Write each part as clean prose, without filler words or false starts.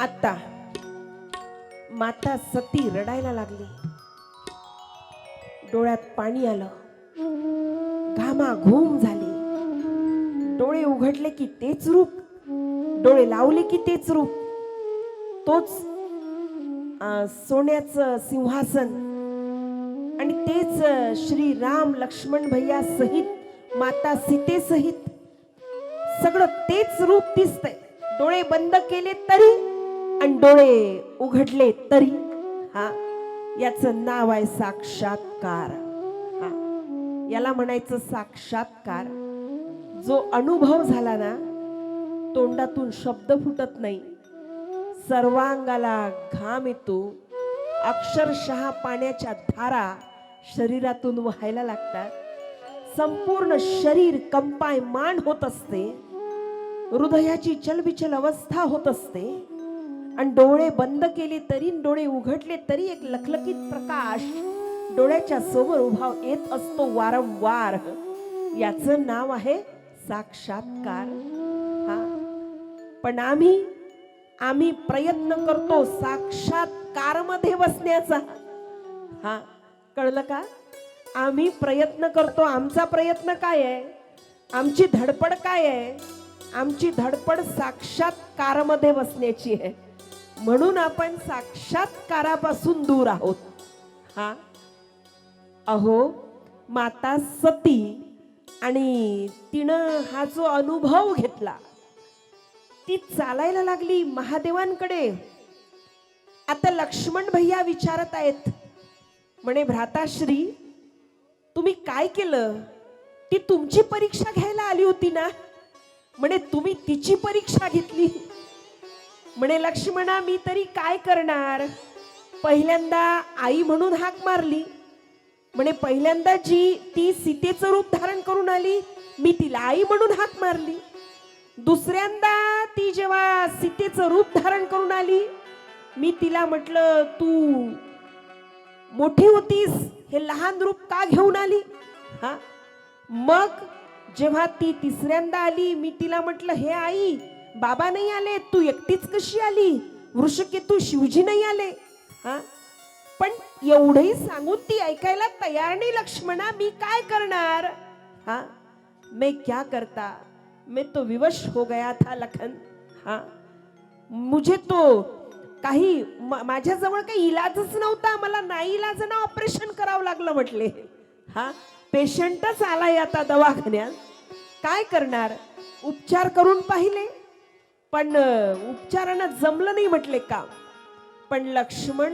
आता माता सती रडायला लागली. डोळ्यात पाणी आलं, घामाघूम झाली. डोळे उघडले की तेच रूप, डोळे लावले की तेच रूप, तोच सोन्याचं सिंहासन आणि तेच श्री राम लक्ष्मण भैया सहित माता सीते सहित सगळं तेच रूप दिसतंय. डोळे बंद केले तरी आणि डोळे उघडले तरी. हा, याचं नाव आहे साक्षात्कार. हा, याला म्हणायचं साक्षात्कार. जो अनुभव झाला ना, तोंडातून शब्द फुटत नाही, सर्वांगाला घाम येतो, अक्षरशः पाण्याच्या धारा शरीरातून वाहायला लागतात, संपूर्ण शरीर कंपायमान होत असते, हृदयाची चलबिचल अवस्था होत असते. आणि डोळे बंद केले तरी डोळे उघडले तरी एक लखलखीत प्रकाश डोळ्याच्या समोर उभा येत असतो वारंवार. याचं नाव आहे साक्षात्कार. हा, पण आम्ही प्रयत्न करतो साक्षात्कार मध्ये बसण्याचा. हा, कळलं का? आम्ही प्रयत्न करतो. आमचा प्रयत्न काय आहे? आमची धडपड काय आहे? आमची धडपड साक्षात्कारामध्ये बसण्याची आहे. म्हणून आपण साक्षात्कारापासून दूर आहोत. हा, अहो माता सती, आणि तिनं हा जो अनुभव घेतला, ती चालायला लागली महादेवांकडे. आता लक्ष्मण भैया विचारत आहेत, म्हणे भ्राताश्री तुम्ही काय केलं? ती तुमची परीक्षा घ्यायला आली होती ना, म्हणे तुम्ही तिची परीक्षा घेतली. म्हणे लक्ष्मणा मी तरी काय करणार? पहिल्यांदा आई म्हणून हाक मारली. म्हणे पहिल्यांदा ती सीतेचं रूप धारण करून आली, मी तिला आई म्हणून हाक मारली. दुसऱ्यांदा ती जेव्हा सीतेचं रूप धारण करून आली, मी तिला म्हटलं तू मोठी होतीस, हे लहान रूप का घेऊन आली? हा, मग जेव्हा ती तिसऱ्यांदा आली, मी तिला म्हटलं हे आई बाबा नाही आले, तू एकटीच कशी आली? वृषकेतू शिवजी नाही आले. हा, पण एवढंही सांगून ती ऐकायला तयार नाही. लक्ष्मणा मी काय करणार? हा, मैं क्या करता, मैं तो विवश हो गया था लखन. हा, मुझे तो काही माझ्याजवळ काही इलाजच नव्हता, मला नाही इलाजानं ऑपरेशन करावं लागलं म्हटले. हा, पेशंटच आलाय आता दवाखान्यात, काय करणार? उपचार करून पाहिले पण उपचारानं जमलं नाही म्हटले काम. पण लक्ष्मण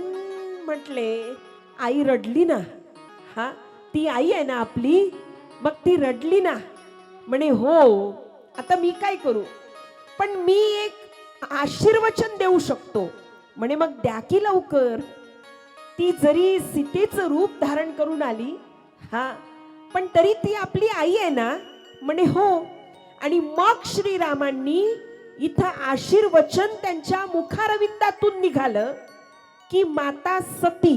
म्हटले आई रडली ना. हा, ती आई आहे ना आपली, मग ती रडली ना. म्हणे हो, आता मी काय करू? पण मी एक आशीर्वचन देऊ शकतो. म्हणे मग द्या की लवकर. ती जरी सीतेचं रूप धारण करून आली, हा, पण तरी ती आपली आई आहे ना. म्हणे हो. आणि मग श्रीरामांनी इथं आशीर्वचन त्यांच्या मुखारविंदातून निघालं की माता सती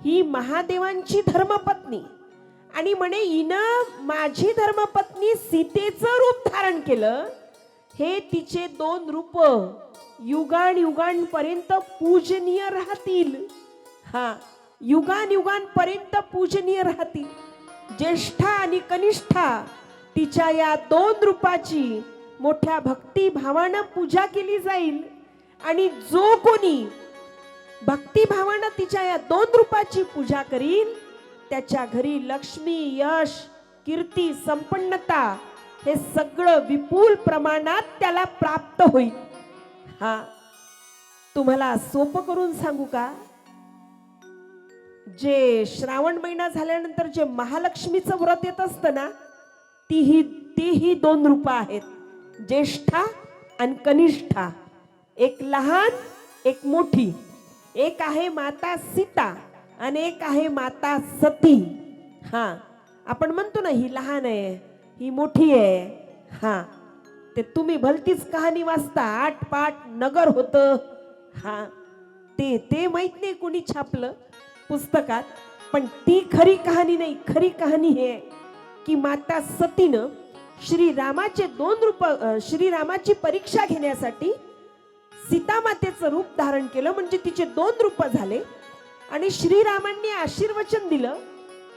ही महादेवांची धर्मपत्नी, आणि म्हणे हिनं माझी धर्मपत्नी सीतेचं रूप धारण केलं. हे तिचे दोन रूप युगान युगांपर्यंत पूजनीय राहतील. हा, युगान युगांपर्यंत पूजनीय राहतील. ज्येष्ठा आणि कनिष्ठा तिच्या या दोन रूपाची मोठ्या भक्तिभावानं पूजा केली जाईल. आणि जो कोणी भक्तिभावानं तिच्या या दोन रूपाची पूजा करील, त्याच्या घरी लक्ष्मी, यश, कीर्ती, संपन्नता हे सगळं विपुल प्रमाणात त्याला प्राप्त होईल. हा, तुम्हाला सोपं करून सांगू का? जे श्रावण महिना झाल्यानंतर जे महालक्ष्मीचं व्रत येत असतं ना, तीही दोन रूप आहेत, ज्येष्ठा आणि कनिष्ठा. एक लहान एक मोठी. एक आहे माता सीता आणि एक आहे माता सती. हा, आपण म्हणतो ना ही लहान आहे ही मोठी आहे. हा, ते तुम्ही भलतीच कहाणी वाचता, आटपाट नगर होतं. हा, ते माहित नाही कोणी छापलं पुस्तकात, पण ती खरी कहाणी नाही. खरी कहाणी हे की माता सतीनं श्रीरामाचे दोन रूप, श्रीरामाची परीक्षा घेण्यासाठी सीता मातेचं रूप धारण केलं, म्हणजे तिचे 2 रूप झाले. आणि श्रीरामांनी आशीर्वचन दिलं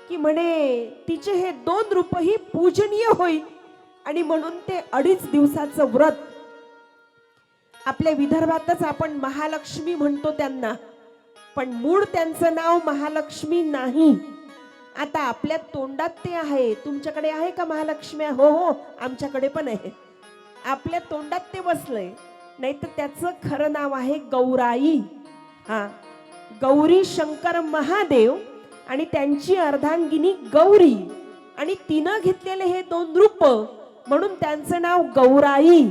की म्हणे तिचे हे 2 रूपही पूजनीय होईल. आणि म्हणून ते 2.5 दिवसाचं व्रत. आपल्या विदर्भातच आपण महालक्ष्मी म्हणतो त्यांना, पण मूळ त्यांचं नाव महालक्ष्मी नाही. आता आपल्या तोंडात ते आहे. तुमच्याकडे आहे का महालक्ष्मी? हो हो, आमच्याकडे पण आहे. आपल्या तोंडात ते बसलंय, नाही तर त्याचं खरं नाव आहे गौराई. हा, गौरी शंकर महादेव आणि त्यांची अर्धांगिनी गौरी, आणि तिनं घेतलेले हे 2 रूप, म्हणून त्यांचं नाव गौराई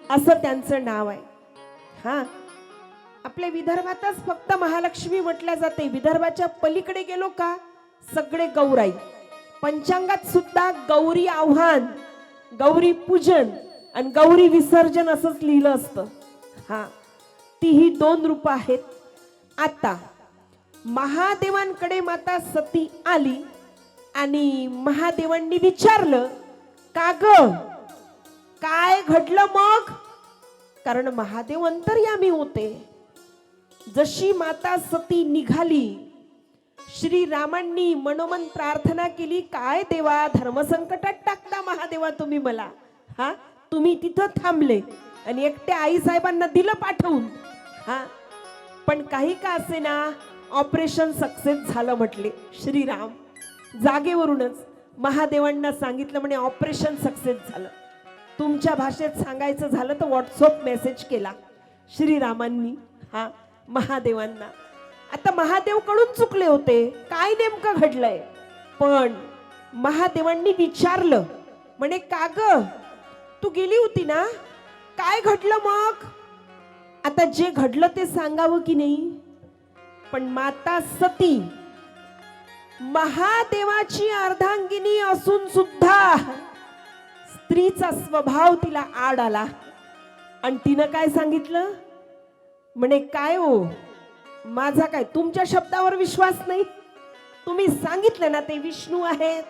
असं त्यांचं नाव आहे. हा, आपल्या विदर्भातच फक्त महालक्ष्मी म्हटल्या जाते. विदर्भाच्या पलीकडे गेलो का सगळे गौराई. पंचांगात सुद्धा गौरी आव्हान, गौरी पूजन आणि गौरी विसर्जन असंच लिहिलं असतं. हा, ती ही 2 रूप आहेत. आता महादेवांकडे माता सती आली आणि महादेवांनी विचारलं, का ग काय घडलं मग? कारण महादेव अंतर्यामी होते. जशी माता सती निघाली, श्रीरामांनी मनोमन प्रार्थना केली, काय देवा धर्मसंकटात टाकता महादेवा तुम्ही मला. हा, तुम्ही तिथं थांबले आणि एकट्या आई साहेबांना दिलं पाठवून. हा, पण काही का असे ना, ऑपरेशन सक्सेस झालं म्हटले श्रीराम. जागेवरूनच महादेवांना सांगितलं म्हणे ऑपरेशन सक्सेस झालं. तुमच्या भाषेत सांगायचं झालं तर व्हॉट्सअप मेसेज केला श्रीरामांनी हा महादेवांना. आता महादेव कडून चुकले होते, काय नेमकं घडलंय. पण महादेवांनी विचारलं म्हणे, का ग तू गेली होती ना, काय घडलं मग? आता जे घडलं ते सांगावं की नाही. पण माता सती महादेवाची अर्धांगिनी असून सुद्धा स्त्रीचा स्वभाव तिला आड आला. आणि तिनं काय सांगितलं म्हणे, काय हो माझा काय तुमच्या शब्दावर विश्वास नाही? तुम्ही सांगितलं ना ते विष्णू आहेत.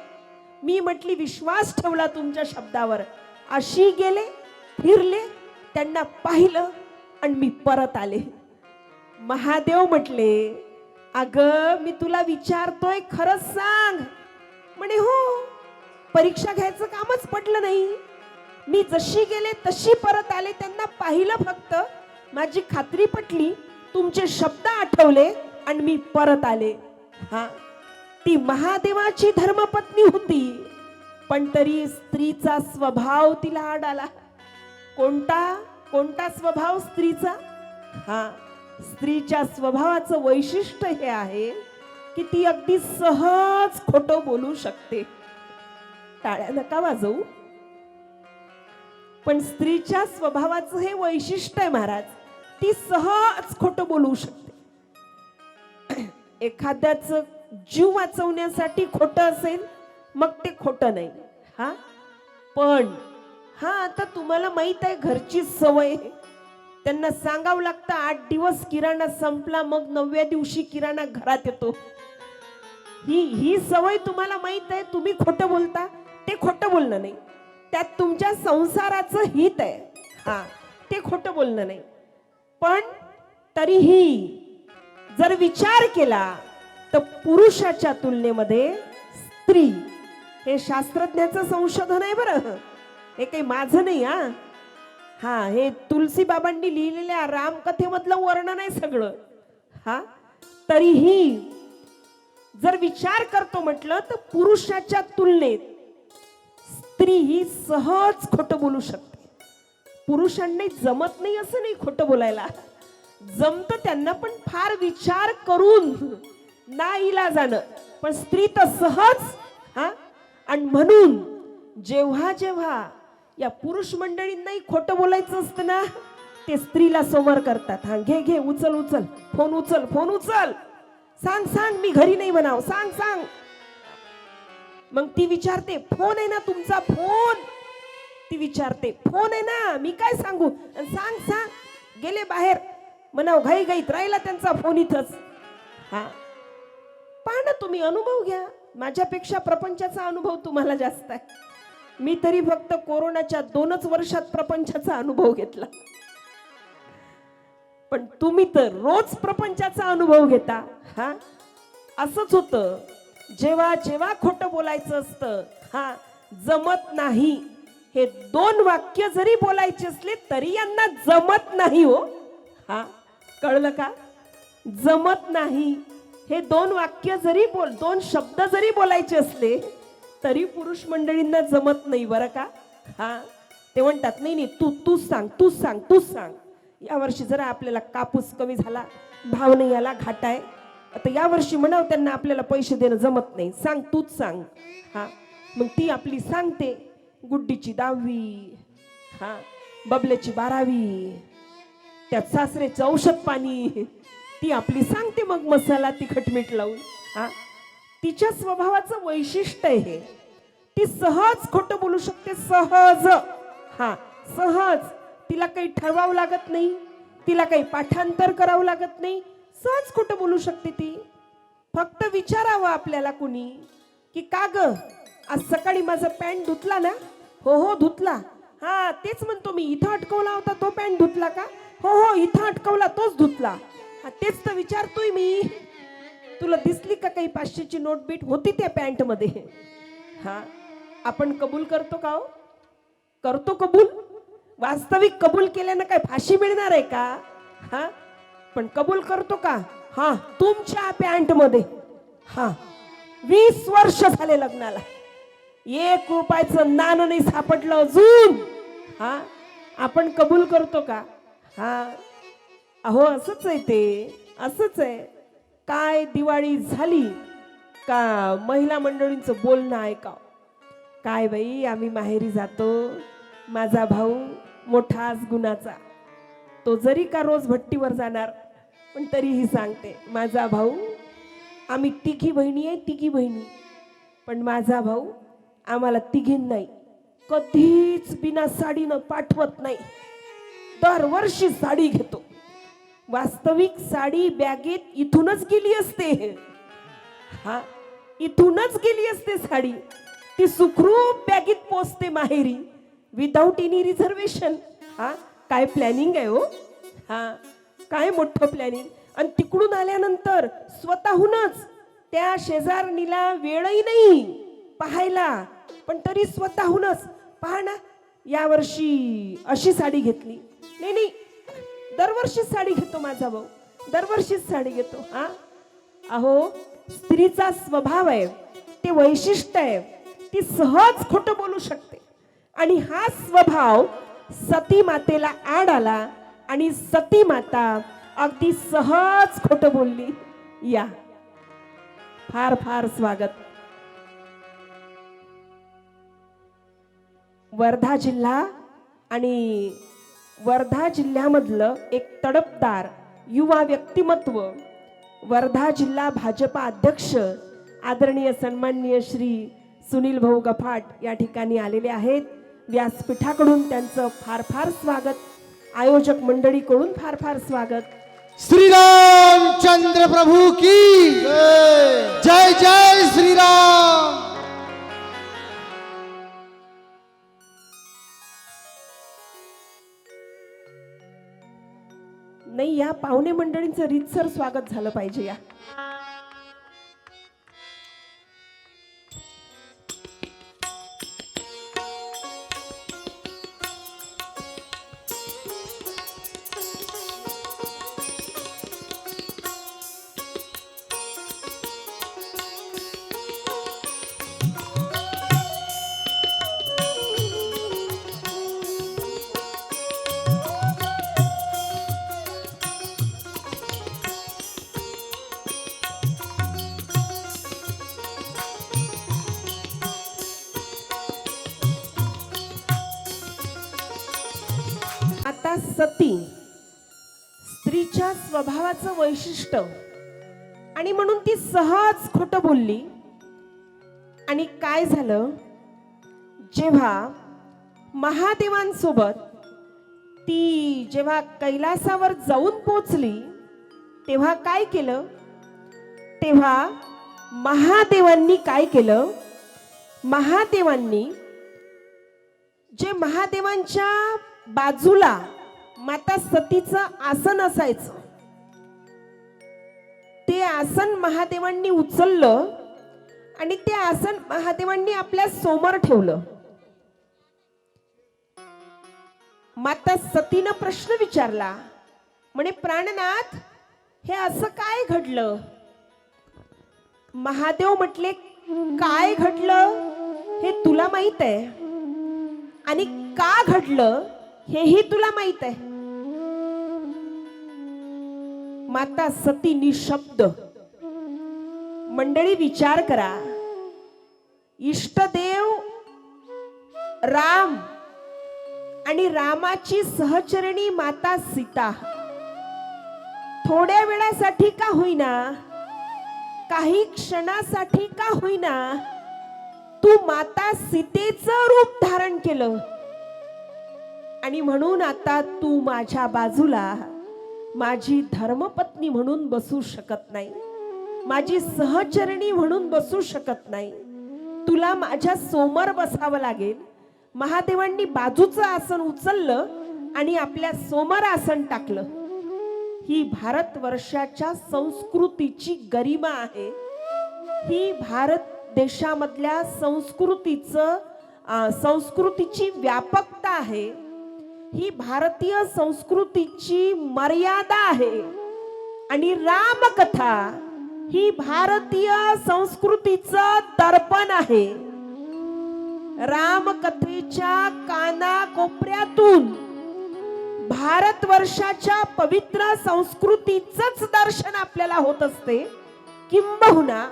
मी म्हटली विश्वास ठेवला तुमच्या शब्दावर. अशी गेले, फिरले, त्यांना पाहिलं आणि मी परत आले. महादेव म्हटले, अगं मी तुला विचारतोय खरंच सांग. म्हणे हो, परीक्षा घ्यायचं कामच पडलं नाही. मी जशी गेले तशी परत आले, त्यांना पाहिलं फक्त, माझी खात्री पटली, तुमचे शब्द आठवले आणि मी परत आले. हा, ती महादेवाची धर्मपत्नी होती, पण तरी स्त्रीचा स्वभाव तिला आड आला. कोणता कोणता स्वभाव स्त्रीचा? हा, स्त्रीच्या स्वभावाचं वैशिष्ट्य हे आहे की ती अगदी सहज खोटं बोलू शकते. टाळ्या नका वाजवू, पण स्त्रीच्या स्वभावाचं हे वैशिष्ट्य आहे महाराज. ती सहज खोटं बोलू शकते. एखाद्याचं जीव वाचवण्यासाठी खोटं असेल मग ते खोटं नाही. हा, पण हा आता तुम्हाला माहित आहे घरची सवय, त्यांना सांगावं लागतं 8 दिवस किराणा संपला, मग 9व्या दिवशी किराणा घरात येतो. ही सवय तुम्हाला माहित आहे. तुम्ही खोटं बोलता, ते खोटं बोलणं नाही. त्यात तुमच्या संसाराचं हित आहे. हा, ते खोटं बोलणं नाही. पण तरीही जर विचार केला तर पुरुषाच्या तुलनेमध्ये स्त्री, हे शास्त्रज्ञाचं संशोधन आहे बरं, हे काही माझं नाही. हा, हे तुलसी बाबांनी लिहिलेल्या रामकथेमधलं वर्णन आहे सगळं. हा, तरीही जर विचार करतो म्हटलं तर पुरुषाच्या तुलनेत स्त्री ही सहज खोटं बोलू शकते. पुरुषांना जमत नाही असं नाही खोटं बोलायला, जमतं त्यांना, पण फार विचार करून नाईलाजानं. पण स्त्री तर सहज. हा, आणि म्हणून जेव्हा जेव्हा या पुरुष मंडळींनाही खोटं बोलायचं असतं ना, ते स्त्रीला समोर करतात. हा, घे घे, उचल उचल, फोन उचल, फोन उचल, सांग सांग, मी घरी नाही म्हणाव, सांग सांग. मग ती विचारते, फोन आहे ना तुमचा, फोन. ती विचारते, फोन आहे ना, मी काय सांगू, सांग सांग. गेले बाहेर म्हणाव, घाई घाईत राहिला त्यांचा फोन इथंच. हा, पहा ना तुम्ही, अनुभव घ्या. माझ्यापेक्षा प्रपंचाचा अनुभव तुम्हाला जास्त आहे. मी तरी फक्त कोरोनाच्या 2च वर्षात प्रपंचाचा अनुभव घेतला. पण तुम्ही तर रोज प्रपंचाचा अनुभव घेता. हा असंच होतं, जेव्हा जेव्हा खोटं बोलायचं असतं, हा जमत नाही. हे 2 वाक्य जरी बोलायचे असले तरी यांना जमत नाही हो. हा कळलं का? जमत नाही. हे 2 वाक्य जरी 2 शब्द जरी बोलायचे असले तरी पुरुष मंडळींना जमत नाही बरं का. हा ते म्हणतात नाही नाही तूच सांग तूच सांग तूच सांग. यावर्षी जरा आपल्याला कापूस कमी झाला, भाव नाही आला, घाटा आहे. आता यावर्षी म्हणाव त्यांना आपल्याला पैसे देणं जमत नाही, सांग तूच सांग. हा मग ती आपली सांगते. गुड्डीची 10वी, हा बबल्याची 12वी, त्यात सासरेचं औषध पाणी, ती आपली सांगते मग मसाला तिखट मीठ लावून. हा तिच्या स्वभावाचं वैशिष्ट्य आहे हे. ती सहज खोटं बोलू शकते, सहज. हा सहज. तिला काही ठरवावं लागत नाही, तिला काही पाठांतर करावं लागत नाही, सहज खोटं बोलू शकते ती. फक्त विचारावं आपल्याला कुणी की का ग आज सकाळी माझा पॅन्ट धुतला ना? हो हो धुतला. हा तेच म्हणतो मी, इथं अटकवला होता तो पॅन्ट धुतला का? हो हो इथं अटकवला तोच धुतला. हा तेच तर विचारतोय मी. तुला दिसली का काही 500ची नोट बीट होती त्या पॅन्ट मध्ये? हा आपण कबूल करतो का हो? करतो कबूल? वास्तविक कबूल केल्यानं काय फाशी मिळणार आहे का? हा पण कबूल करतो का? हा तुमच्या पॅन्ट मध्ये. हा 20 वर्ष झाले लग्नाला, 1 रुपयाचं नाणं नाही सापडलं अजून. हा आपण कबूल करतो का? हा अहो असंच आहे ते, असंच आहे. काय दिवाळी झाली का महिला मंडळींचं बोलणं ऐकाव. काय बाई आम्ही माहेरी जातो, माझा भाऊ मोठाच गुणाचा, तो जरी का रोज भट्टीवर जाणार पण तरीही सांगते माझा भाऊ, आम्ही 3घी बहिणी आहे, 3घी बहिणी, पण माझा भाऊ आम्हाला 3घींना नाही कधीच बिना साडीनं पाठवत नाही, दरवर्षी साडी घेतो. वास्तविक साडी बॅगेत इथूनच गेली असते. हा इथूनच गेली असते साडी, ती सुखरूप बॅगेत पोचते माहेरी विदाउट एनी रिझर्वेशन. हा काय प्लॅनिंग आहे हो. हा काय मोठं प्लॅनिंग. आणि तिकडून आल्यानंतर स्वतःहूनच त्या शेजारणीला वेळही नाही पाहायला, पण तरी स्वतःहूनच पहा ना यावर्षी अशी साडी घेतली. नाही नाही दरवर्षी साडी घेतो माझा भाऊ, दरवर्षीच साडी घेतो. हा अहो स्त्रीचा स्वभाव आहे, ते वैशिष्ट्य आहे, ती सहज खोटं बोलू शकते. आणि हा स्वभाव सती मातेला आड आला आणि सती माता अगदी सहज खोटं बोलली. या फार फार स्वागत. वर्धा जिल्हा आणि वर्धा जिल्ह्यामधलं एक तडफदार युवा व्यक्तिमत्व, वर्धा जिल्हा भाजपा अध्यक्ष आदरणीय सन्माननीय श्री सुनील भाऊ गफाट या ठिकाणी आलेले आहेत. व्यासपीठाकडून त्यांचं फार फार स्वागत, आयोजक मंडळीकडून फार फार स्वागत. श्रीरामचंद्र प्रभु की जय जय श्रीराम. नाही या पाहुणे मंडळींचं रीतसर स्वागत झालं पाहिजे. या आता सती स्त्रीच्या स्वभावाचं वैशिष्ट्य, आणि म्हणून ती सहज खोटं बोलली. आणि काय झालं, जेव्हा महादेवांसोबत ती जेव्हा कैलासावर जाऊन पोचली तेव्हा काय केलं, तेव्हा महादेवांनी काय केलं, महादेवांनी जे महादेवांच्या बाजूला माता सतीचं आसन असायचं. ते आसन महादेवांनी उचललं आणि ते आसन महादेवांनी आपल्या समोर ठेवलं. माता सतीनं प्रश्न विचारला, म्हणे प्राणनाथ, हे असं काय घडलं? महादेव म्हटले, काय घडलं हे तुला माहित आहे आणि का घडलं हेही तुला माहित आहे. माता सती निशब्द. मंडळी विचार करा, इष्टदेव राम आणि रामाची सहचरणी माता सीता थोड्या वेळासाठी का होईना, काही क्षणासाठी का होईना, तू माता सीतेचं रूप धारण केलं आणि म्हणून आता तू माझ्या बाजूला माझी धर्मपत्नी म्हणून बसू शकत नाही, माझी सहचरणी म्हणून बसू शकत नाही, तुला माझ्या समोर बसावं लागेल. महादेवांनी बाजूचं आसन उचललं आणि आपल्या समोर आसन टाकलं. ही भारतवर्षाच्या संस्कृतीची गरिमा आहे. ही भारत देशामधल्या संस्कृतीची व्यापकता आहे. ही भारतीय संस्कृतीची मर्यादा आहे. आणि रामकथा ही भारतीय संस्कृतीचं दर्पण आहे. रामकथेच्या कानाकोपऱ्यातून भारतवर्षाच्या पवित्र संस्कृतीचंच दर्शन आपल्याला होत असते. किंबहुना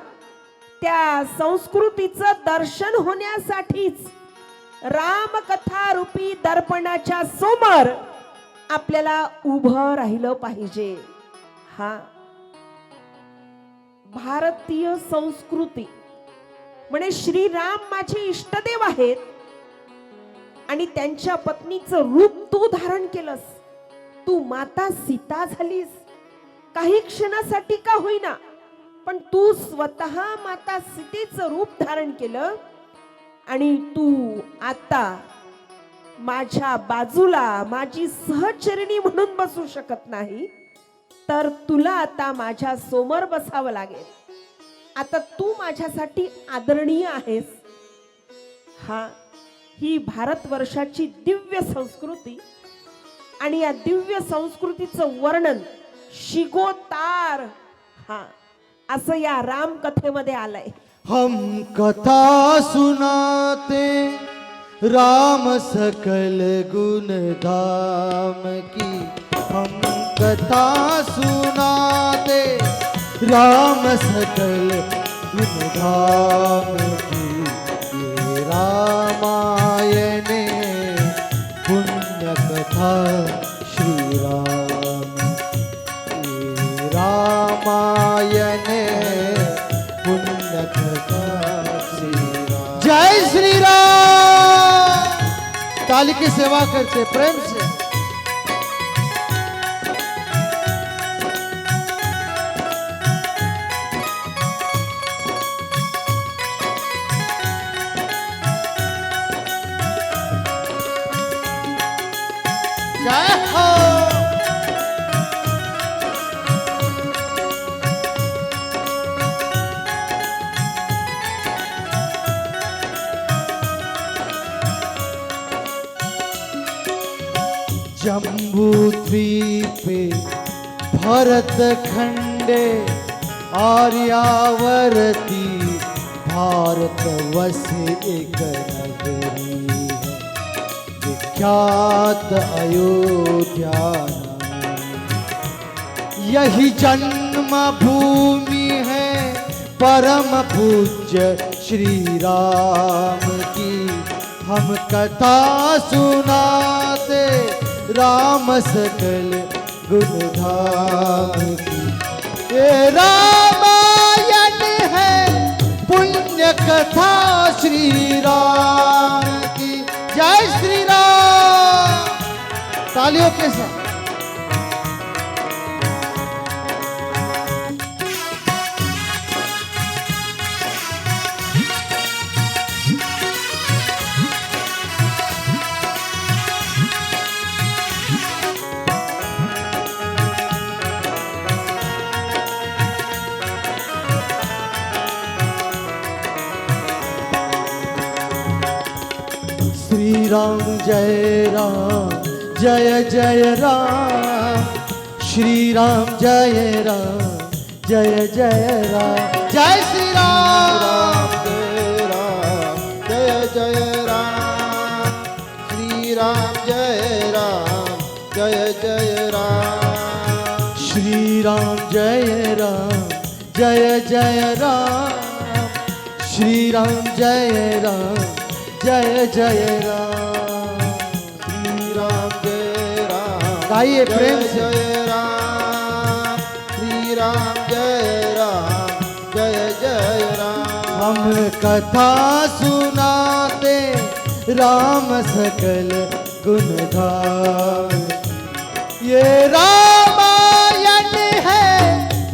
त्या संस्कृतीचं दर्शन होण्यासाठीच रामकथा रूपी दर्पणाच्या समोर आपल्याला उभं राहिलं पाहिजे. हा भारतीय संस्कृती म्हणे श्रीराम माझे इष्टदेव आहेत आणि त्यांच्या पत्नीचं रूप तू धारण केलंस. तू माता सीता झालीस काही क्षणासाठी का होईना, पण तू स्वतः माता सीतेचं रूप धारण केलं आणि तू आता माझ्या बाजूला माझी सहचरणी म्हणून बसू शकत नाही, तर तुला आता माझ्या समोर बसावं लागेल. आता तू माझ्यासाठी आदरणीय आहेस. हा ही भारतवर्षाची दिव्य संस्कृती आणि या दिव्य संस्कृतीचं वर्णन शिगोतार हा असं या राम कथेमध्ये आलंय. हम कथा सुनाते राम सकल गुण धाम की, हम कथा सुनाते राम सकल गुण धाम की, ये रामायण पुण्य कथा श्री राम, ये रामायण पुण्य कथा श्री राम. जय श्री राम. ताली की सेवा करते प्रेम से. जय हो. जम्बूद्वीपे भरत खंडे आर्यावर्ती भारत वसे एक नगरी है, विख्यात अयोध्या यही जन्म भूमि है परम पूज्य श्री राम की. हम कथा सुनाते राम सकल गुण धाम की, ये रामायण है पुण्य कथा श्री राम की. जय श्री राम. तालियों के साथ. राम जय राम जय जय राम श्री राम जय राम जय जय राम जय श्री राम जय जय राम श्री राम जय राम जय जय राम श्री राम जय राम जय जय राम श्री राम जय राम जय जय राम श्री राम जय राम गाइए प्रेम से। जय राम श्री राम जय राम जय जय राम हम कथा सुनाते राम सकल गुण गान ये रामायण है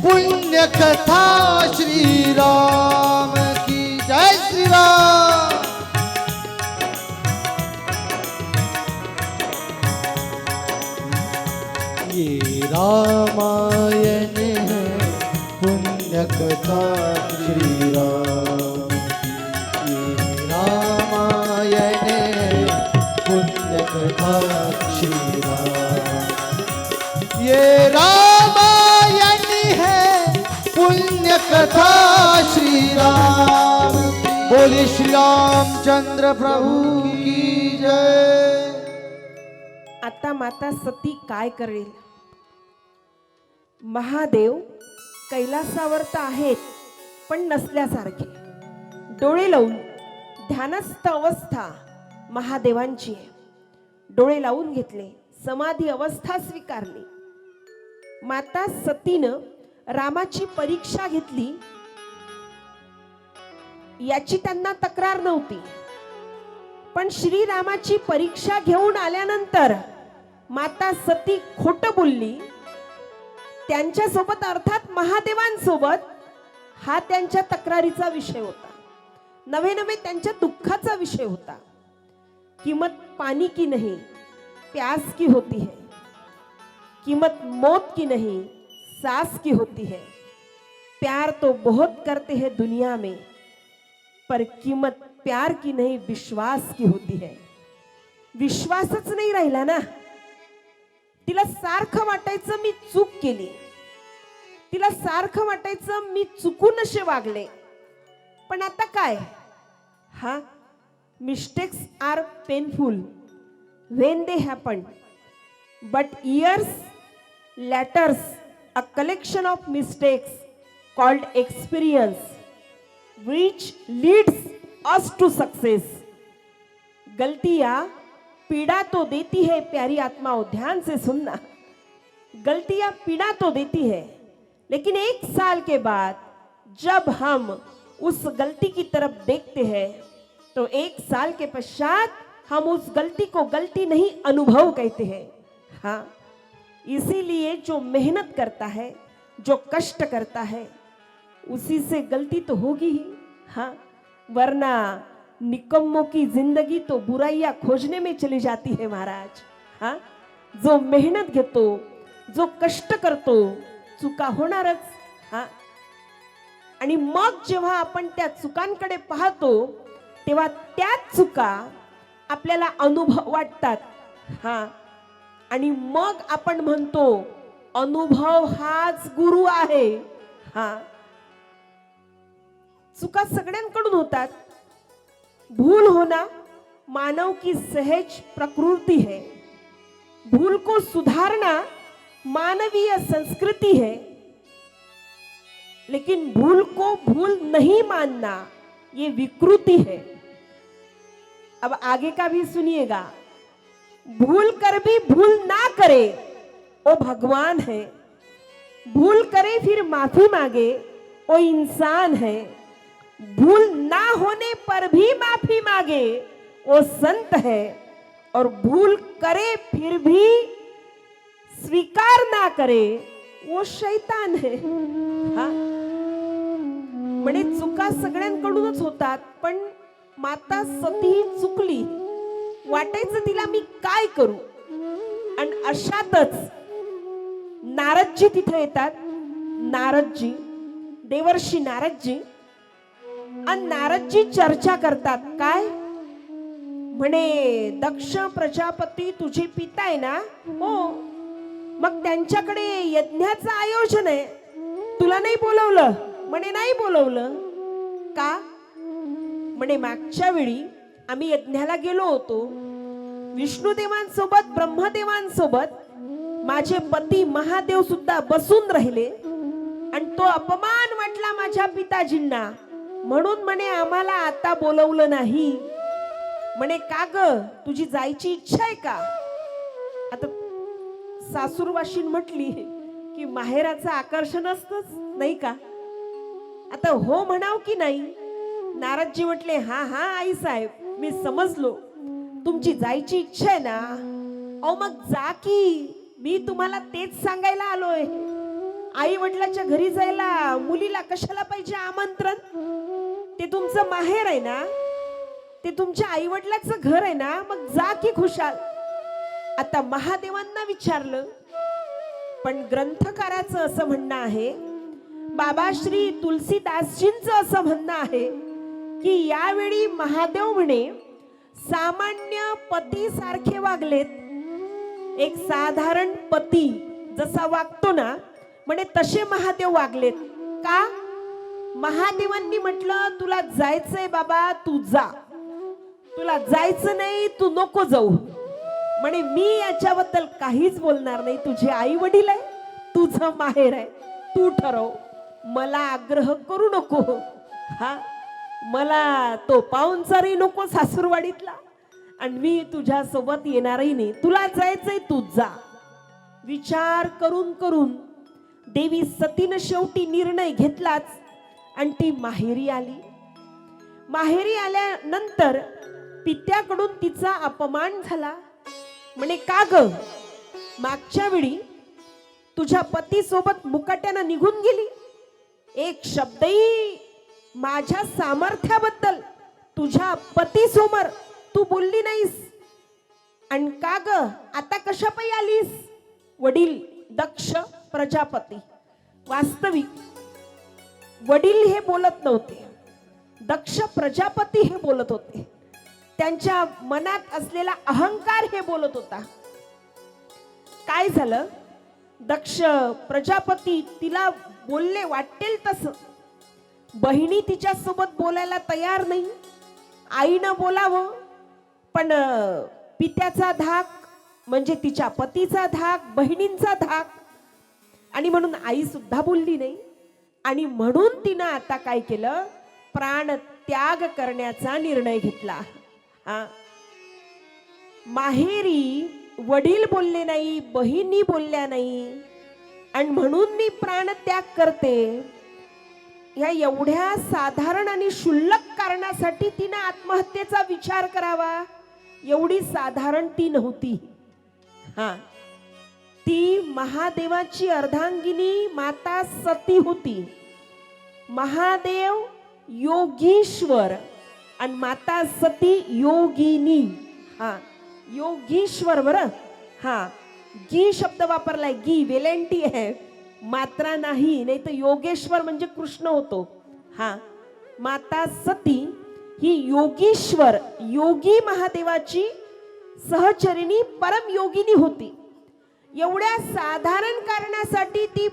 पुण्य कथा श्री राम की जय श्री राम ये रामायण है पुण्य कथा श्री राम की ये रामायण है पुण्य कथा श्री राम ये रामायण है पुण्य कथा श्री राम की। बोले श्री रामचंद्र प्रभु की जय। आता माता सती काय करेल? महादेव कैलासावर तर आहेत पण नसल्यासारखे. डोळे लावून ध्यानस्थ अवस्था महादेवांची आहे. डोळे लावून घेतले, समाधी अवस्था स्वीकारली. माता सतीनं रामाची परीक्षा घेतली याची त्यांना तक्रार नव्हती. पण श्रीरामाची परीक्षा घेऊन आल्यानंतर माता सती खोटं बोलली त्यांच्यासोबत, अर्थात महादेवांसोबत. हा त्यांच्या तक्रारीचा विषय होता, नवे नवे त्यांच्या दुःखाचा विषय होता. कीमत पानी की नहीं प्यास की होती है, कीमत मौत की नहीं सांस की होती है. प्यार तो बहुत करते हैं दुनिया में, पर कीमत प्यार की नहीं विश्वास की होती है. विश्वासच नाही राहिला ना. तिला सारखं वाटायचं मी चूक केली, तिला सारखं वाटायचं मी चुकून असे वागले. पण आता काय? हा, mistakes are painful when they happen, but years letters a collection of mistakes called experience which leads us to success. गलतियां पीड़ा तो देती है प्यारी आत्माओं, ध्यान से सुनना. गलतियां पीड़ा तो देती है, लेकिन 1 साल के बाद जब हम उस गलती की तरफ देखते हैं तो 1 साल के पश्चात हम उस गलती को गलती नहीं अनुभव कहते हैं. हाँ, इसीलिए जो मेहनत करता है, जो कष्ट करता है, उसी से गलती तो होगी ही. हाँ, वरना निकम्मों की जिंदगी तो बुराइयां खोजने में चली जाती है महाराज. हाँ, जो मेहनत घेतो, जो कष्ट करतो, चुका होणारच. हाँ, आणि मग जेव्हा आपण त्या चुकांकडे पाहतो तेव्हा त्याच चुका आपल्याला अनुभव वाटतात. हाँ, आणि मग आपण म्हणतो अनुभव हाच गुरु आहे. हाँ, चुका सगळ्यांकडून होतात. भूल होना मानव की सहज प्रकृति है. भूल को सुधारना मानवीय संस्कृति है, लेकिन भूल को भूल नहीं मानना ये विकृति है. अब आगे का भी सुनिएगा. भूल कर भी भूल ना करे वो भगवान है, भूल करे फिर माफी मांगे वो इंसान है, भूल ना होने पर भी माफी मांगे वो संत है, और भूल करे फिर भी स्वीकार ना करे वो शैतान है. हा, म्हणजे चुका सगळ्यांकडूनच होतात. पण माता सती चुकली. वाटायचं तिला मी काय करू. आणि अशातच नारदजी तिथे येतात. नारदजी, देवर्षी नारदजी, आणि नारदजी चर्चा करतात. काय? म्हणे दक्ष प्रजापती तुझे पिता आहे ना, हो, मग त्यांच्याकडे यज्ञाचं आयोजन आहे, तुला नाही बोलवलं? म्हणे नाही बोलवलं. का? म्हणे मागच्या वेळी आम्ही यज्ञाला गेलो होतो, विष्णुदेवांसोबत ब्रह्मदेवांसोबत माझे पती महादेव सुद्धा बसून राहिले आणि तो अपमान वाटला माझ्या पिताजींना, म्हणून म्हणे आम्हाला आता बोलवलं नाही. म्हणे का ग, तुझी जायची इच्छा आहे का? आता सासूरवाशीन म्हटली की माहेराचं आकर्षण असतंच नाही का? आता हो म्हणाव की नाही? नारदजी म्हटले हा हा आई साहेब, मी समजलो, तुमची जायची इच्छा आहे ना, अहो मग जा की, मी तुम्हाला तेच सांगायला आलोय. आई वडिलाच्या घरी जायला मुलीला कशाला पाहिजे आमंत्रण? ते तुमचं माहेर आहे ना, ते तुमच्या आई वडिलाचं घर आहे ना, मग जा की खुशाल. आता महादेवांना विचारलं, पण ग्रंथकाराचं असं म्हणणं आहे, बाबा श्री तुलसीदासजींचं असं म्हणणं आहे की यावेळी महादेव म्हणे सामान्य पती सारखे वागलेत. एक साधारण पती जसा वागतो ना, म्हणे तसे महादेव वागलेत. का? महादेवांनी म्हटलं तुला जायचंय बाबा तू जा, तुला जायचं नाही तू नको जाऊ. म्हणे मी याच्याबद्दल काहीच बोलणार नाही, तुझे आई वडील आहे, तुझं माहेर आहे, तू ठरव, मला आग्रह करू नको. हा, मला तो पाहुणचारही नको सासूरवाडीतला, आणि मी तुझ्या सोबत येणारही नाही, तुला जायचंय तू जा. विचार करून करून देवी सतीनं शेवटी निर्णय घेतलाच आणि ती माहेरी आली. माहेरी आल्यानंतर पित्याकडून तिचा अपमान झाला. म्हणे का ग, मागच्या वेळी तुझ्या पती सोबत मुकाट्यानं निघून गेली, एक शब्दही माझ्या सामर्थ्याबद्दल तुझ्या पती समोर तू बोलली नाहीस, आणि का ग आता कशा पायी आलीस? वडील दक्ष प्रजापती, वास्तविक वडील हे बोलत नव्हते, दक्ष प्रजापती हे बोलत होते. त्यांच्या मनात असलेला अहंकार हे बोलत होता. काय झालं? दक्ष प्रजापती तिला बोलले वाटेल तसं, बहिणी तिच्या सोबत बोलायला तयार नाही. आईनं बोलावं, पण पित्याचा धाक म्हणजे तिच्या पतीचा धाक, बहिणींचा धाक, आणि म्हणून आई सुद्धा बोलली नाही. आणि म्हणून तिनं आता काय केलं, प्राण त्याग करण्याचा निर्णय घेतला. हा, माहेरी वडील बोलले नाही, बहिणी बोलल्या नाही, आणि म्हणून मी प्राण त्याग करते, या एवढ्या साधारण आणि क्षुल्लक कारणासाठी तिनं आत्महत्येचा विचार करावा, एवढी साधारण ती नव्हती. हा, ती महादेवाची अर्धांगिनी माता सती होती. महादेव योगीश्वर आणि माता सती योगिनी. हा, योगीश्वर, बरं. हा, गी शब्द वापरलाय, गी वेलेंटी आहे, मात्रा नाही, नाही तर योगेश्वर म्हणजे कृष्ण होतो. हा, माता सती ही योगीश्वर, योगी महादेवाची सहचरिणी परम योगिनी होती. एवढ्या साधारण कारणासाठी ती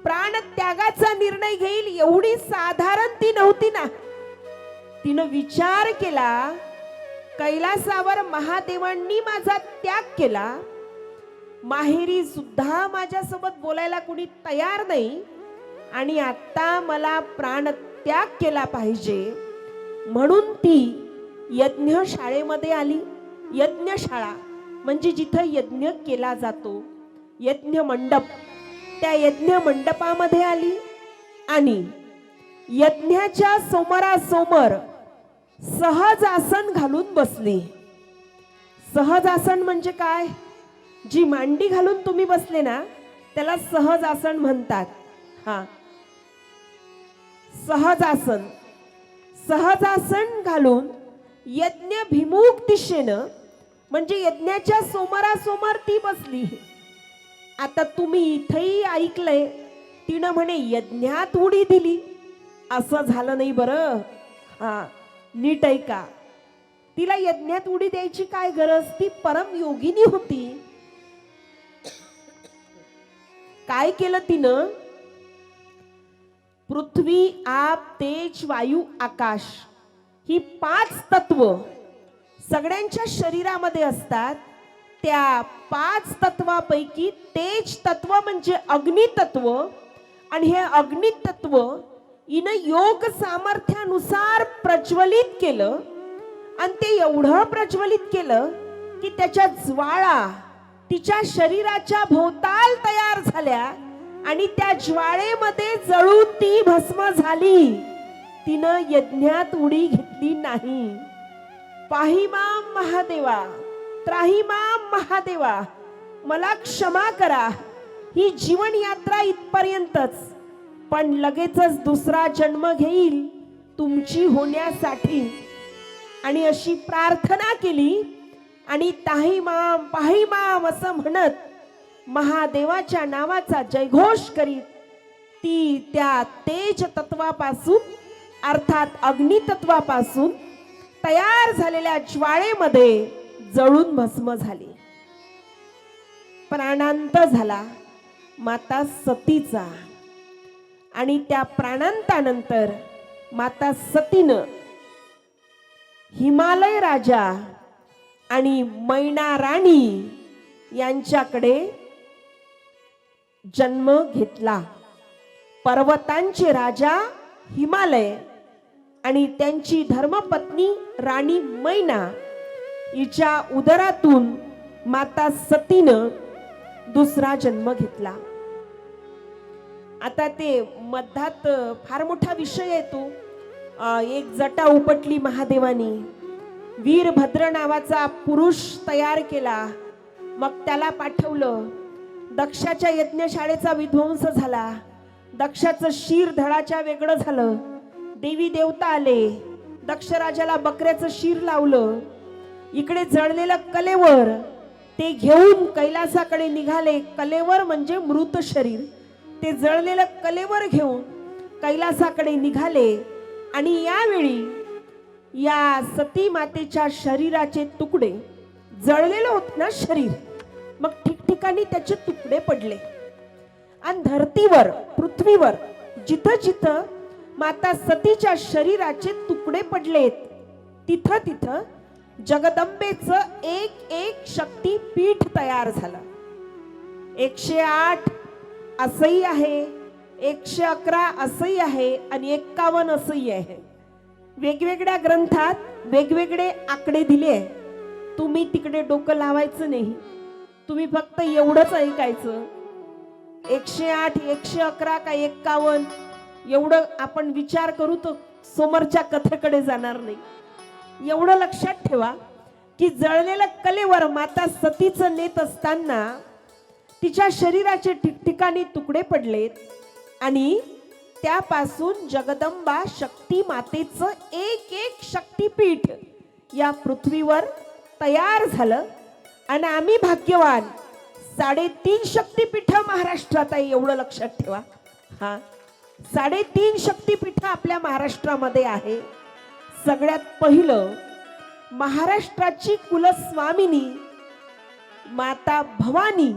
प्राण त्यागाचा निर्णय घेईल, एवढी साधारण ती नव्हती ना. तिनं विचार केला, कैलासावर महादेवांनी माझा त्याग केला, माहेरी सुद्धा माझ्यासोबत बोलायला कोणी तयार नाही, आणि आता मला प्राण त्याग केला पाहिजे, म्हणून ती यज्ञशाळेमध्ये आली. यज्ञशाळा म्हणजे जिथं यज्ञ केला जातो, यज्ञ मंडप, त्या यज्ञ मंडपामध्ये आली आणि यज्ञाच्या समोरासमोर सहज आसन घालून बसली. सहज आसन म्हणजे काय? जी मांडी घालून तुम्ही बसले ना त्याला सहज आसन म्हणतात. हा, सहज आसन. सहज आसन घालून यज्ञ भिमुख दिशेनं म्हणजे यज्ञाच्या समोरासमोर ती बसली. आता तुम्ही इथेही ऐकलंय, तिनं म्हणे यज्ञात उडी दिली, असं झालं नाही बरं. हा, नीट ऐका. तिला यज्ञात उडी द्यायची काय गरज, ती परम योगिनी होती. काय केलं तिनं, पृथ्वी, आप, तेज, वायू, आकाश ही 5 तत्व सगळ्यांच्या शरीरामध्ये असतात. त्या 5 तत्वापैकी तेज तत्व म्हणजे अग्नितत्व, आणि हे अग्नितत्व हिनं योग सामर्थ्यानुसार प्रज्वलित केलं. आणि ते एवढं प्रज्वलित केलं की त्याच्या ज्वाळा तिच्या शरीराच्या भोवताल तयार झाल्या आणि त्या ज्वाळेमध्ये जळून ती भस्म झाली. तिनं यज्ञात उडी घेतली नाही. पाही माम महादेवा, त्राही माम महादेवा, मला क्षमा करा, ही जीवन यात्रा इथपर्यंतच, पण लगेचच दुसरा जन्म घेईल तुमची होण्यासाठी. आणि अशी प्रार्थना केली आणि ताही माम पाही माम असं म्हणत महादेवाच्या नावाचा जयघोष करीत ती त्या तेज तत्वापासून अर्थात अग्नितत्वापासून तयार झालेल्या ज्वाळेमध्ये जळून भस्म झाली. प्राणांत झाला माता सतीचा. आणि त्या प्राणांतानंतर माता सतीनं हिमालय राजा आणि मैना राणी यांच्याकडे जन्म घेतला. पर्वतांचे राजा हिमालय आणि त्यांची धर्मपत्नी राणी मैना हिच्या उदरातून माता सतीनं दुसरा जन्म घेतला. आता ते मधात फार मोठा विषय येतो. एक जटा उपटली महादेवानी, वीरभद्र नावाचा पुरुष तयार केला, मग त्याला पाठवलं. दक्षाच्या यज्ञशाळेचा विध्वंस झाला. दक्षाचं शिर धडाच्या वेगळं झालं. देवी देवता आले, दक्ष राजाला बकऱ्याचं शिर लावलं. इकडे जळलेलं कलेवर ते घेऊन कैलासाकडे निघाले. कलेवर म्हणजे मृत शरीर. ते जळलेलं कलेवर घेऊन कैलासाकडे निघाले. आणि यावेळी या सती मातेच्या शरीराचे तुकडे जळलेलं होत ना शरीर, मग ठिकठिकाणी त्याचे तुकडे पडले. आणि धरतीवर पृथ्वीवर जिथं जिथं माता सतीच्या शरीराचे तुकडे पडलेत तिथं तिथं जगदंबेचं एक एक शक्तीपीठ तयार झालं. 108 असंही आहे, 111 असंही आहे आणि 51 असंही आहे. वेगवेगळ्या ग्रंथात वेगवेगळे आकडे दिले. तुम्ही तिकडे डोकं लावायचं नाही, तुम्ही फक्त एवढंच ऐकायचं. 108, 111 का 51 एवढं आपण विचार करू तर समोरच्या कथेकडे जाणार नाही. एवढं लक्षात ठेवा की जळलेल्या कलेवर माता सतीचं नेत असताना तिच्या शरीराचे ठिकठिकाणी तुकडे पडलेत आणि त्यापासून जगदंबा शक्ती मातेचं एक एक शक्तीपीठ या पृथ्वीवर तयार झालं. आणि आम्ही भाग्यवान, 3.5 शक्तीपीठ महाराष्ट्रात आहे, एवढं लक्षात ठेवा. 3.5 शक्तीपीठ आपल्या महाराष्ट्रामध्ये आहे. सगळ्यात पहिलं महाराष्ट्राची कुलस्वामिनी माता भवानी,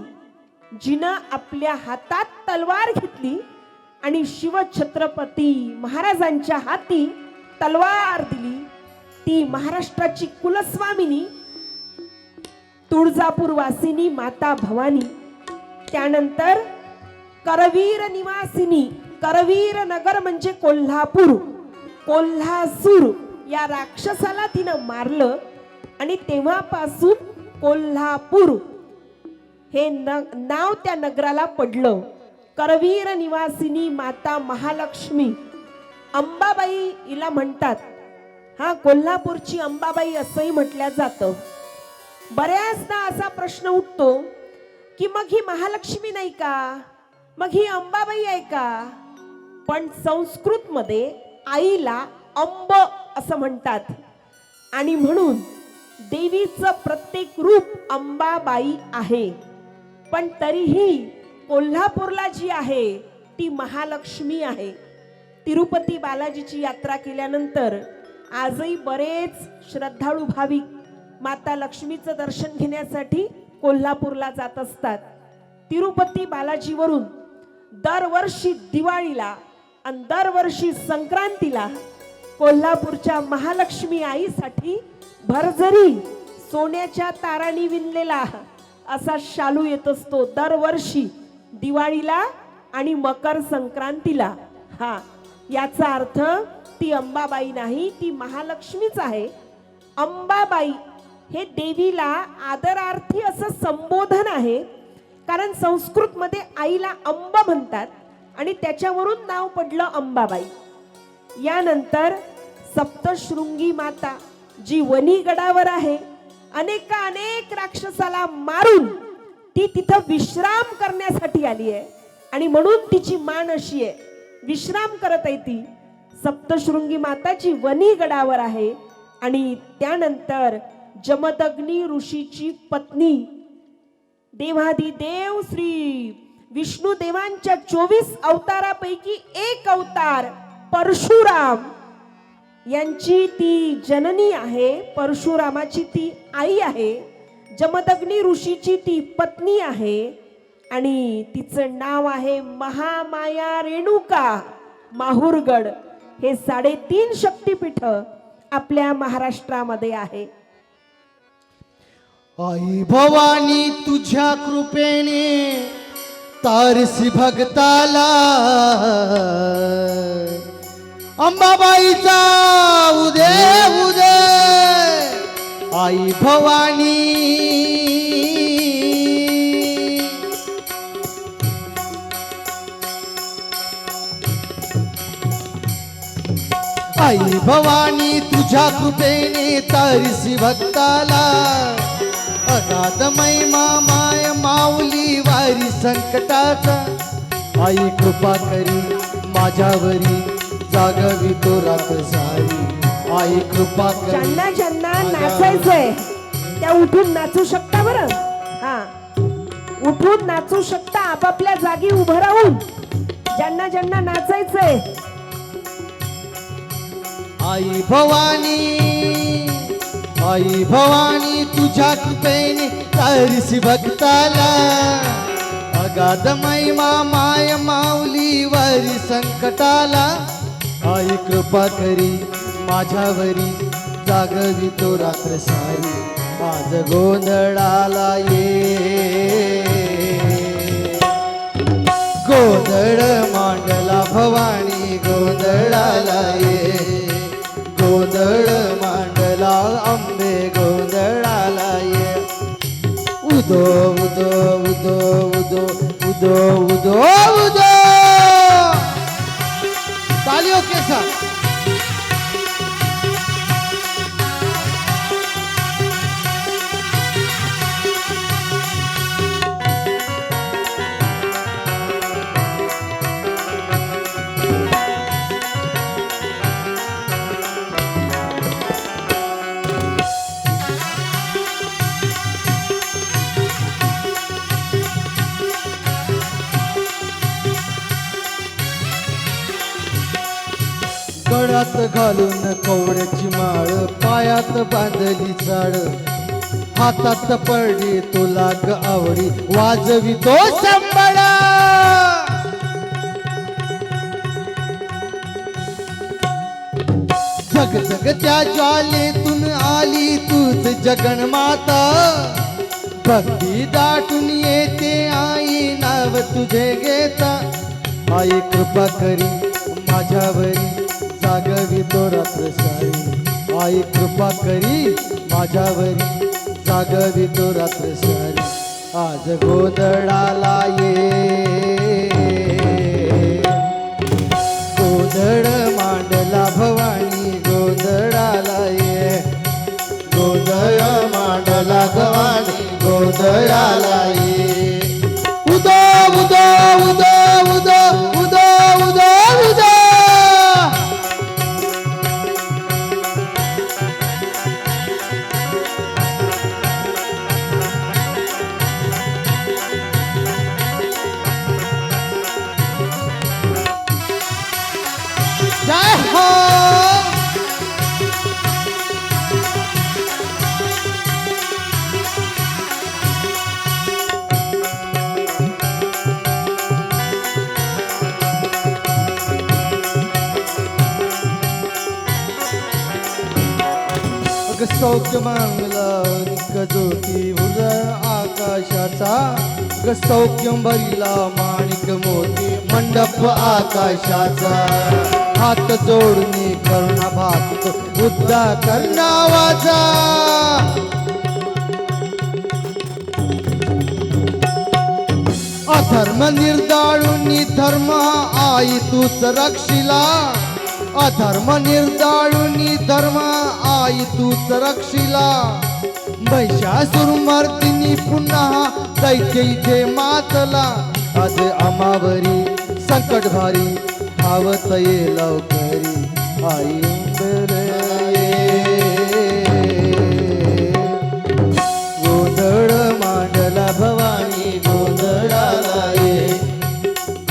जिनं आपल्या हातात तलवार घेतली आणि शिवछत्रपती महाराजांच्या हाती तलवार दिली, ती महाराष्ट्राची कुलस्वामिनी तुळजापूर वासिनी माता भवानी. त्यानंतर करवीर निवासिनी, करवीर नगर म्हणजे कोल्हापूर, कोल्हासूर या राक्षसाला तिनं मारलं आणि तेव्हापासून कोल्हापूर हे नाव त्या नगराला पडलं. करवीर निवासिनी माता महालक्ष्मी, अंबाबाई हिला म्हणतात. कोल्हापूरची अंबाबाई असंही म्हटलं जातं. बऱ्याचदा असा प्रश्न उठतो की मग ही महालक्ष्मी नाही का, मग ही अंबाबाई आहे का? पण संस्कृत मध्ये आईला अंब असं म्हणतात आणि म्हणून देवीचं प्रत्येक रूप अंबाबाई आहे. पण तरीही कोल्हापूरला जी आहे ती महालक्ष्मी आहे. तिरुपती बालाजीची यात्रा केल्यानंतर आजही बरेच श्रद्धाळू भाविक माता लक्ष्मीचं दर्शन घेण्यासाठी कोल्हापूरला जात असतात. तिरुपती बालाजीवरून दरवर्षी दिवाळीला आणि दरवर्षी संक्रांतीला कोल्हापूरच्या महालक्ष्मी आईसाठी भरजरी सोन्याच्या तारांनी विणलेला असा शालू येत असतो दरवर्षी दिवाळीला आणि मकर संक्रांतीला. हा, याचा अर्थ ती अंबाबाई नाही, ती महालक्ष्मीच आहे. अंबाबाई हे देवीला आदरार्थी असं संबोधन आहे, कारण संस्कृत मध्ये आईला अंब म्हणतात आणि त्याच्यावरून नाव पडलं अंबाबाई. यानंतर सप्तशृंगी माता जी वनीगडावर आहे, अनेक राक्षसाला मारून ती तिथं विश्राम करण्यासाठी आली आहे आणि म्हणून तिची मान अशी आहे, विश्राम करत आहे ती. सप्तशृंगी माता जी वनीगडावर आहे. आणि त्यानंतर जमदग्नी ऋषीची पत्नी, देवाधिदेव श्री विष्णू देवांच्या 24 अवतारापैकी एक अवतार परशुराम यांची ती जननी आहे. परशुरामाची ती आई आहे. जमदग्नी ऋषीची ती पत्नी आहे आणि तिचं नाव आहे महामाया रेणुका माहुरगड. हे 3.5 शक्तिपीठ आपल्या महाराष्ट्रामध्ये आहे. आई भवानी तुझ्या कृपेने तारसी भक्ताला, अंबाबाईचा उदय उदय आई भवानी. आई भवानी तुझ्या कृपेने तारसी भक्ताला, अगाध महिमा माय माऊली वारी संकटाचा. आई कृपा करी माझ्यावरी जागवी तो रात सारी. आई कृपा करी. ज्यांना ज्यांना नाचायचंय त्या उठून नाचू शकता बरं. हा, उठून नाचू शकता आपापल्या जागी उभं राहून, ज्यांना ज्यांना नाचायचंय. आई भवानी, आई भवानी तुझ्या कृपेने तारसी भक्ताला, अगाध महिमा माय माऊली वारी संकटाला. आई कृपा करी माझ्यावरी जागवी तो रात्र सारी. आज गोंधळाला ये, गोंधळ मांडला भवानी गोंधळाला ये. गोंधळ मांडला अंबे गोंधळाला ये. उदो उदो उदो उदो उदो उदो उदो. तालियों के साथ. गळ्यात घालून कवड्याची माळ, पायात बांधली चाळ, हातात पडली तुला ग आवडी, वाजवी तो संबळा. जग जग त्या ज्वालेतून आली तूच जगन्माता. भक्ती दाटून येते आई नाव तुझे घेता. आई कृपा करी माझ्यावरी जागवी तो रात्र सारी. आई कृपा करी माझ्यावरी जागवी तो रात्र सारी. आज गोंधळाला ये, गोंधळ मांडला भवानी गोंधळाला ये. गोंधळ मांडला भवानी गोंधळाला ये. उदो उदो उदो उदो उदो उदो उदो. सौख्य मागलं निक ज्योती उर आकाशाचा ग सौख्य भरिला माणिक मोती मंडप आकाशाचा हात जोडणी करुणा भागतो उद्धा कर्णावाचा अधर्म निर्दाळूनी धर्म आई तूच रक्षिला अधर्म निर्दाळूनी धर्म आई तूच रक्षिला महिषासुरमर्दिनी पुन्हा दैत्य इथे मातला आज अमावरी संकट भारी धावत ये लवकरी आई अंबरे गोंधळ मांडला भवानी गोंधळाला ये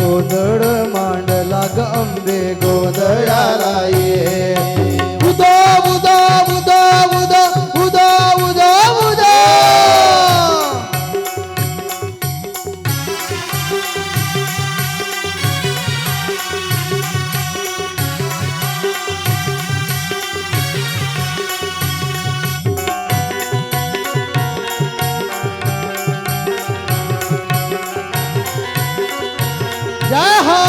गोंधळ मांडला ग अंबे गोंधळाला ये उदा उदा उदा उदा उदा उदा उदा जय हो